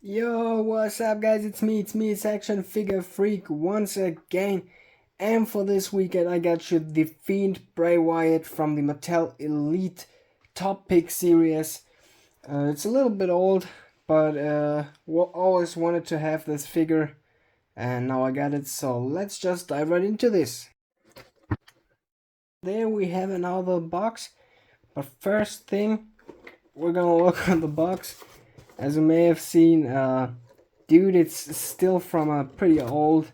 Yo, what's up guys? It's Action Figure Freak once again. And for this weekend I got you the Fiend Bray Wyatt from the Mattel Elite Top Pick series. It's a little bit old, but always wanted to have this figure and now I got it, so let's just dive right into this. There we have another box, but first thing we're gonna look on the box. As you may have seen, dude, it's still from a pretty old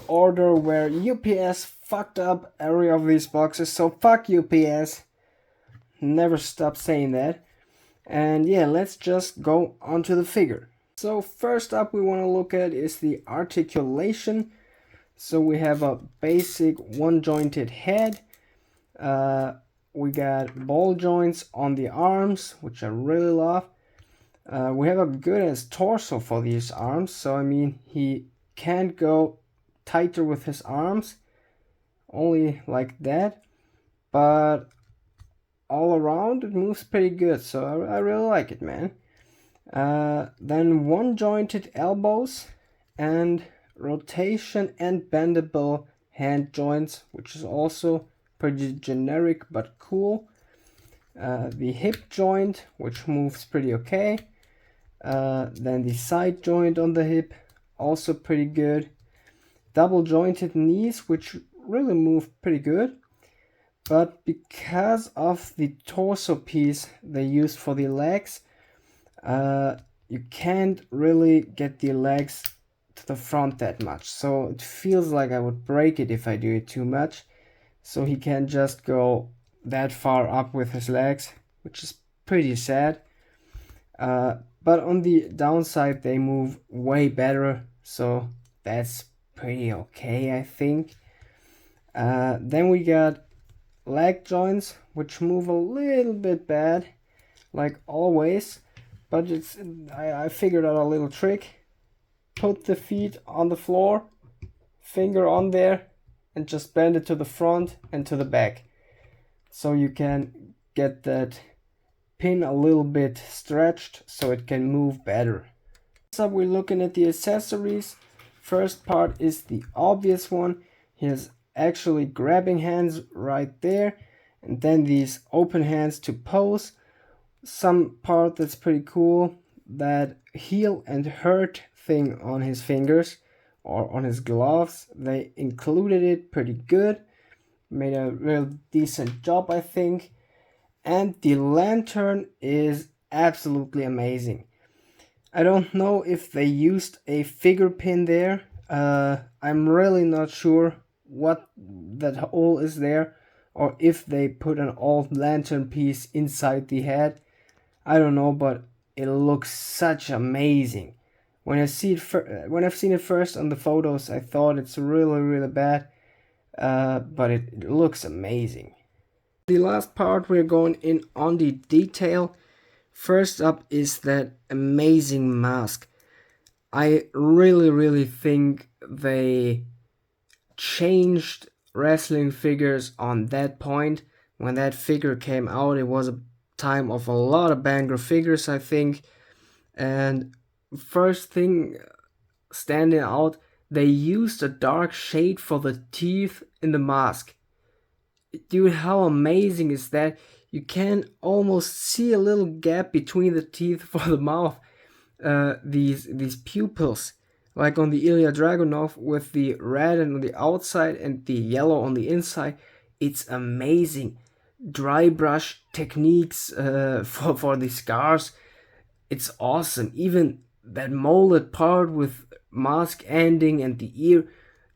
order where UPS fucked up every of these boxes, so fuck UPS. Never stop saying that. And yeah, let's just go onto the figure. So first up we want to look at is the articulation. So we have a basic one jointed head. We got ball joints on the arms, which I really love. We have a good as torso for these arms, so I mean he can't go tighter with his arms, only like that, but all around it moves pretty good, so I really like it, man. Then one jointed elbows and rotation and bendable hand joints, which is also pretty generic but cool. The hip joint, which moves pretty okay. Then the side joint on the hip, also pretty good. Double jointed knees, which really move pretty good. But because of the torso piece they used for the legs, you can't really get the legs to the front that much. So it feels like I would break it if I do it too much. So he can't just go that far up with his legs, which is pretty sad. But on the downside, they move way better, so that's pretty okay, I think. Then we got leg joints, which move a little bit bad, like always. But I figured out a little trick. Put the feet on the floor, finger on there, and just bend it to the front and to the back. So you can get that pin a little bit stretched so it can move better. So we're looking at the accessories. First part is the obvious one. He has actually grabbing hands right there, and then these open hands to pose. Some part that's pretty cool, that heal and hurt thing on his fingers or on his gloves, they included it pretty good, made a real decent job, I think. And the lantern is absolutely amazing. I don't know if they used a figure pin there. I'm really not sure what that hole is there, or if they put an old lantern piece inside the head. I don't know, but it looks such amazing. When I've seen it first on the photos, I thought it's really bad, but it looks amazing. The last part we're going in on the detail. First up is that amazing mask. I really think they changed wrestling figures on that point. When that figure came out, it was a time of a lot of banger figures, I think. And first thing standing out, they used a dark shade for the teeth in the mask. Dude, how amazing is that? You can almost see a little gap between the teeth for the mouth. These pupils, like on the Ilya Dragunov, with the red on the outside and the yellow on the inside. It's amazing. Dry brush techniques for the scars. It's awesome. Even that molded part with mask ending and the ear,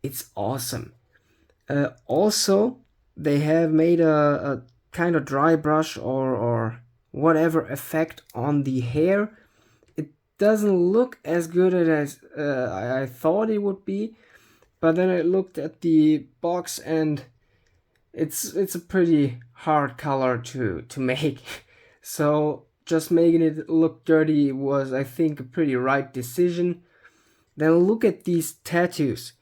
it's awesome. Also, they have made a kind of dry brush or whatever effect on the hair. It doesn't look as good as I thought it would be, but then I looked at the box and it's a pretty hard color to make. So just making it look dirty was, I think, a pretty right decision. Then look at these tattoos.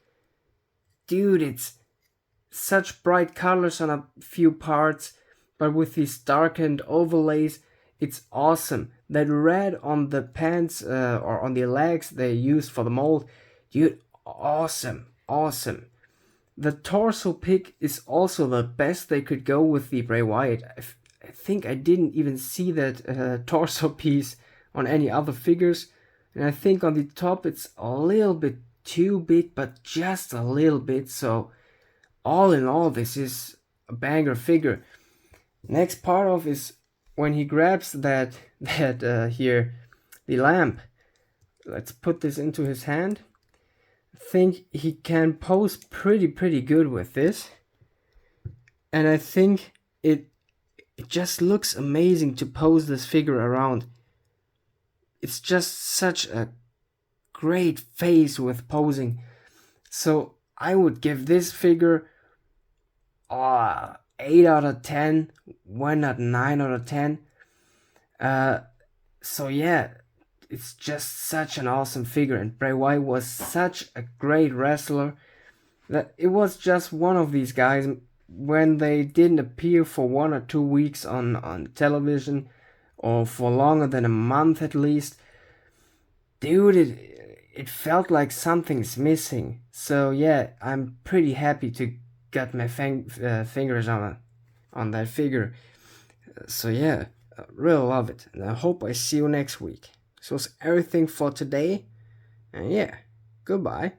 Dude, it's such bright colors on a few parts, but with these darkened overlays, it's awesome. That red on the pants or on the legs they used for the mold, dude, awesome, awesome. The torso pick is also the best they could go with the Bray Wyatt. I think I didn't even see that torso piece on any other figures. And I think on the top it's a little bit too big, but just a little bit. So all in all, this is a banger figure. Next part of is when he grabs that here, the lamp. Let's put this into his hand. I think he can pose pretty good with this. And I think it just looks amazing to pose this figure around. It's just such a great face with posing. So I would give this figure 8 out of 10. Why not 9 out of 10? So yeah, it's just such an awesome figure. And Bray Wyatt was such a great wrestler that it was just one of these guys when they didn't appear for 1 or 2 weeks on television, or for longer than a month at least. Dude, it felt like something's missing. So yeah, I'm pretty happy to get my fingers on that figure. So yeah, I really love it, and I hope I see you next week. So that's everything for today, and yeah, goodbye.